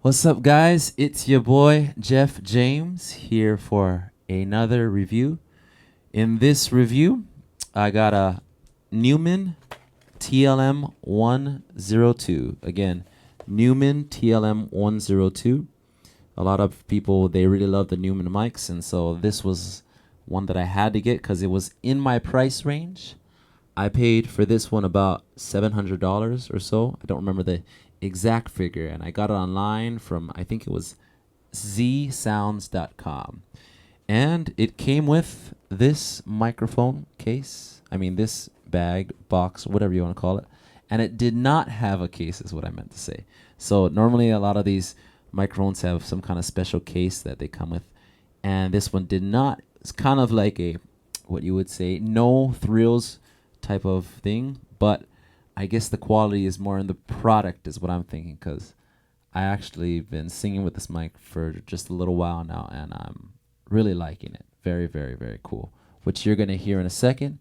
What's up, guys? It's your boy Jeff James here for another review. In this review, I got a Neumann TLM 102. Again, Neumann TLM 102. A lot of people, they really love the Neumann mics, and so this was one that I had to get because it was in my price range. I paid for this one about $700 or so. I don't remember the exact figure, and I got it online from, I think it was zsounds.com. And it came with this microphone case. I mean, this bag, box, whatever you want to call it. And it did not have a case, is what I meant to say. So normally a lot of these microphones have some kind of special case that they come with. And this one did not. It's kind of like a, what you would say, no thrills type of thing. But I guess the quality is more in the product is what I'm thinking, because I actually been singing with this mic for just a little while now, and I'm really liking it. Very, very, very cool, which you're going to hear in a second.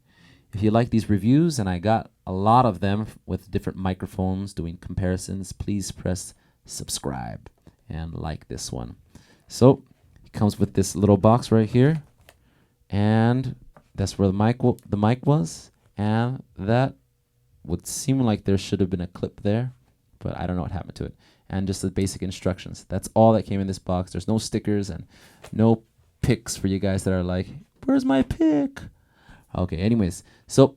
If you like these reviews, and I got a lot of them with different microphones doing comparisons, please press subscribe and like this one. So it comes with this little box right here, and that's where the mic was, and that would seem like there should have been a clip there, but I don't know what happened to it. And just the basic instructions. That's all that came in this box. There's no stickers and no picks for you guys that are like, where's my pick? Okay, anyways, so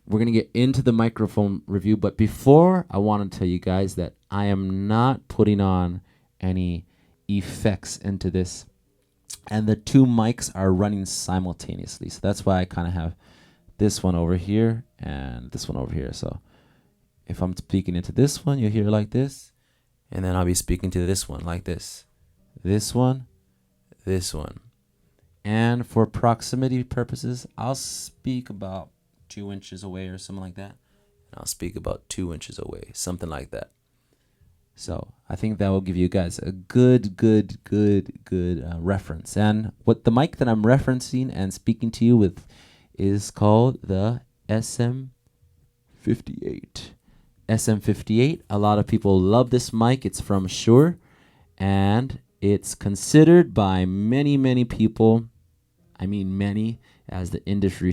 we're going to get into the microphone review, but before, I want to tell you guys that I am not putting on any effects into this, and the two mics are running simultaneously. So that's why I kind of have this one over here and this one over here. So if I'm speaking into this one, you'll hear it like this, and then I'll be speaking to this one like this. This one, this one. And for proximity purposes, I'll speak about 2 inches away or something like that. And I'll speak about 2 inches away, something like that. So I think that will give you guys a good reference. And what the mic that I'm referencing and speaking to you with is called the SM58. SM58. A lot of people love this mic. It's from Shure, and it's considered by many people, I mean many, as the industry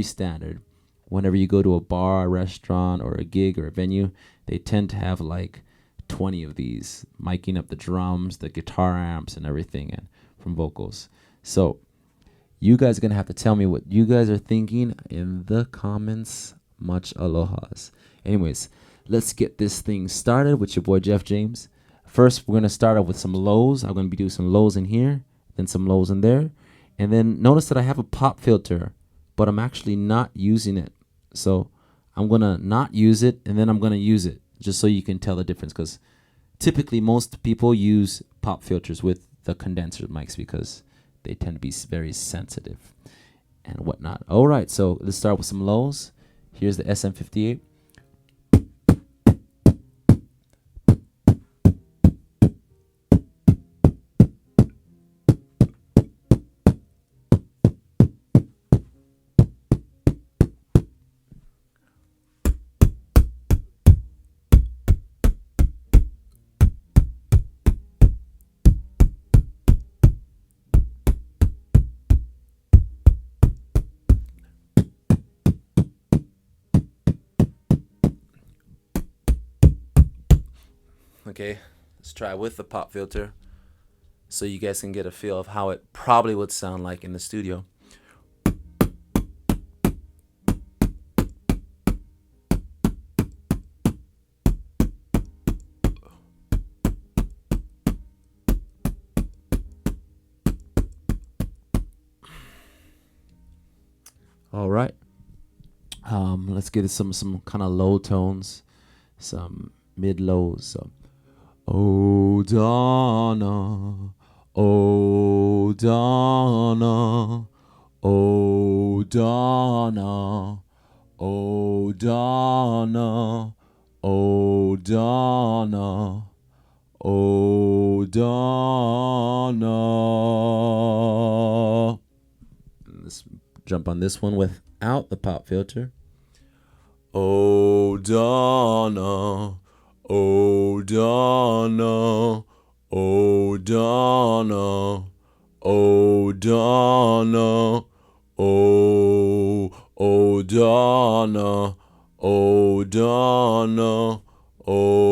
standard. Whenever you go to a bar, a restaurant, or a gig or a venue, they tend to have like 20 of these, miking up the drums, the guitar amps, and everything, and from vocals. So you guys are going to have to tell me what you guys are thinking in the comments. Much alohas. Anyways, let's get this thing started with your boy Jeff James. First, we're going to start off with some lows. I'm going to be doing some lows in here, then some lows in there. And then notice that I have a pop filter, but I'm actually not using it. So I'm going to not use it, and then I'm going to use it, just so you can tell the difference. Because typically most people use pop filters with the condenser mics because they tend to be very sensitive and whatnot. All right, so let's start with some lows. Here's the SM58. Okay, let's try with the pop filter so you guys can get a feel of how it probably would sound like in the studio. All right. Let's get some kind of low tones, some mid lows. So, oh Donna, oh Donna, oh Donna, oh Donna, oh Donna, oh Donna. Let's jump on this one without the pop filter. Oh Donna, oh Donna, Oh, Donna. Oh, Donna. Oh, Donna. Oh, Donna. Oh.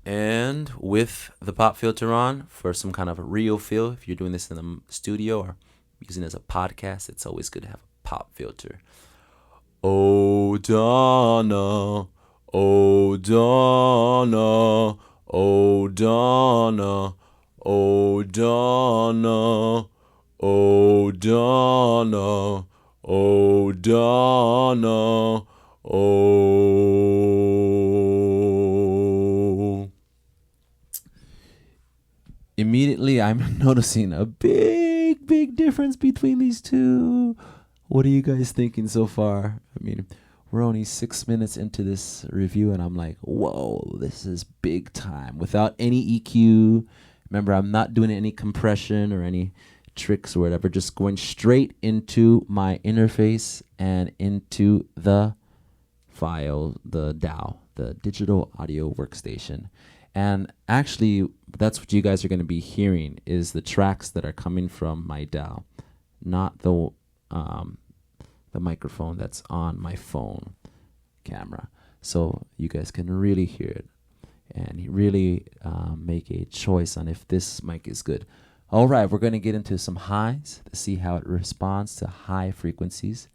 And with the pop filter on, for some kind of a real feel, if you're doing this in the studio or using it as a podcast, it's always good to have a pop filter. Oh, Donna. Oh, Donna. Oh, Donna. Oh, Donna. Oh, Donna. Oh, Donna. Oh. Immediately, I'm noticing a big difference between these two. What are you guys thinking so far? I mean, we're only 6 minutes into this review, and I'm like, whoa, this is big time. Without any EQ. Remember, I'm not doing any compression or any tricks or whatever. Just going straight into my interface and into the file, the DAW, the Digital Audio Workstation. And actually, that's what you guys are going to be hearing is the tracks that are coming from my DAW, not the microphone that's on my phone camera. So you guys can really hear it and really make a choice on if this mic is good. All right, we're going to get into some highs to see how it responds to high frequencies.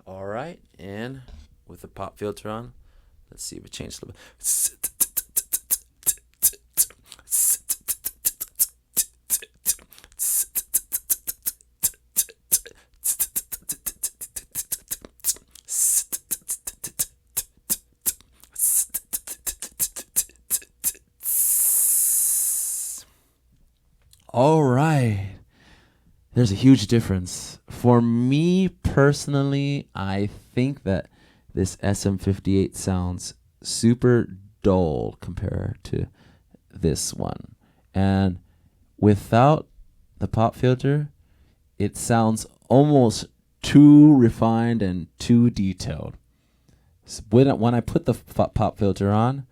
All right, and with the pop filter on, let's see if it changed a little bit. All right. There's a huge difference. For me personally, I think that this SM58 sounds super dull compared to this one. And without the pop filter, it sounds almost too refined and too detailed. So when I put the pop filter on,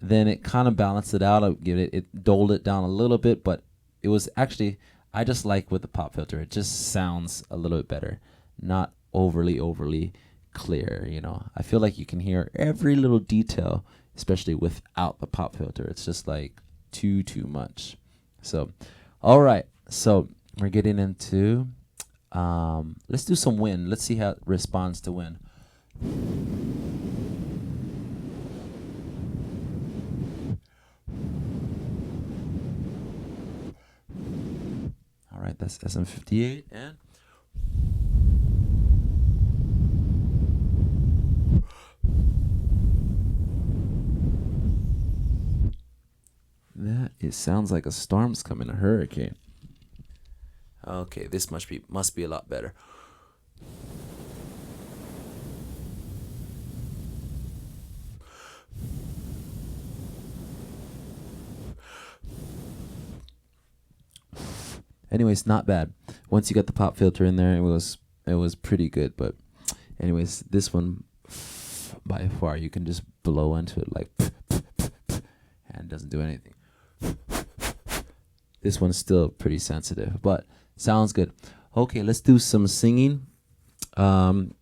then it kind of balanced it out. It dulled it down a little bit, but it was actually, I just like with the pop filter. It just sounds a little bit better, not overly clear. You know, I feel like you can hear every little detail, especially without the pop filter. It's just like too much. So, all right. So we're getting into, let's do some wind. Let's see how it responds to wind. All right, that's SM58 and that it sounds like a storm's coming, a hurricane. Okay, this must be a lot better. Anyways, not bad. Once you got the pop filter in there, it was pretty good. But anyways, this one by far you can just blow into it like and it doesn't do anything. This one's still pretty sensitive, but sounds good. Okay, let's do some singing. I'm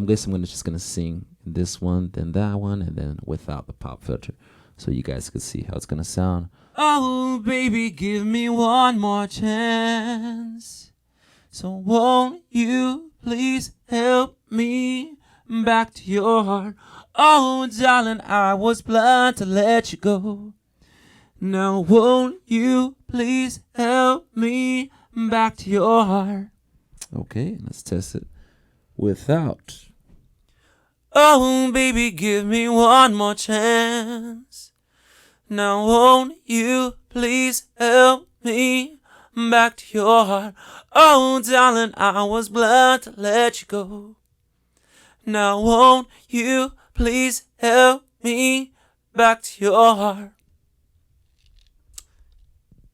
guessing I'm just gonna sing this one, then that one, and then without the pop filter, so you guys can see how it's gonna sound. Oh, baby, give me one more chance. So won't you please help me back to your heart? Oh, darling, I was blind to let you go. Now won't you please help me back to your heart? Okay, let's test it without. Oh, baby, give me one more chance. Now won't you please help me back to your heart? Oh, darling, I was blind to let you go. Now won't you please help me back to your heart?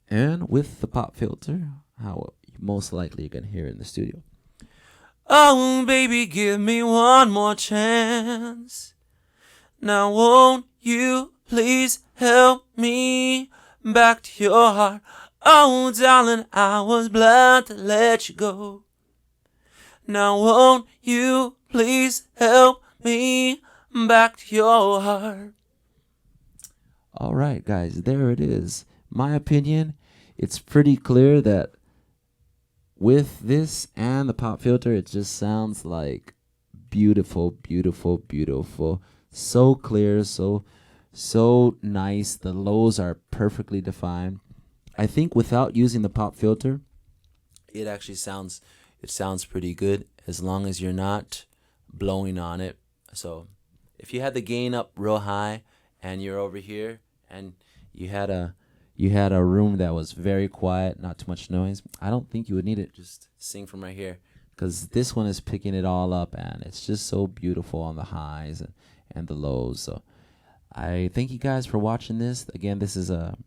And with the pop filter, how most likely you're going to hear it in the studio. Oh, baby, give me one more chance. Now won't you please help me back to your heart? Oh, darling, I was blind to let you go. Now won't you please help me back to your heart? All right, guys, there it is. My opinion, it's pretty clear that with this and the pop filter, it just sounds like beautiful, beautiful, beautiful. So clear, so nice. The lows are perfectly defined. I think without using the pop filter, it actually sounds pretty good as long as you're not blowing on it. So if you had the gain up real high and you're over here and you had a room that was very quiet, not too much noise, I don't think you would need it. Just sing from right here, because this one is picking it all up, and it's just so beautiful on the highs and the lows. So I thank you guys for watching this. Again, this is a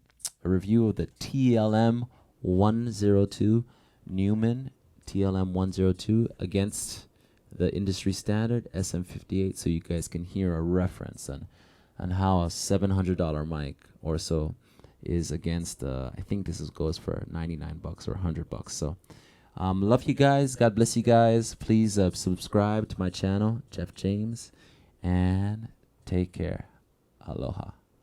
review of the TLM 102 Neumann TLM 102 against the industry standard SM58, so you guys can hear a reference on how a $700 mic or so is against I think this goes for $99 or $100. So love you guys. God bless you guys. Please subscribe to my channel, Jeff James, and take care. Aloha.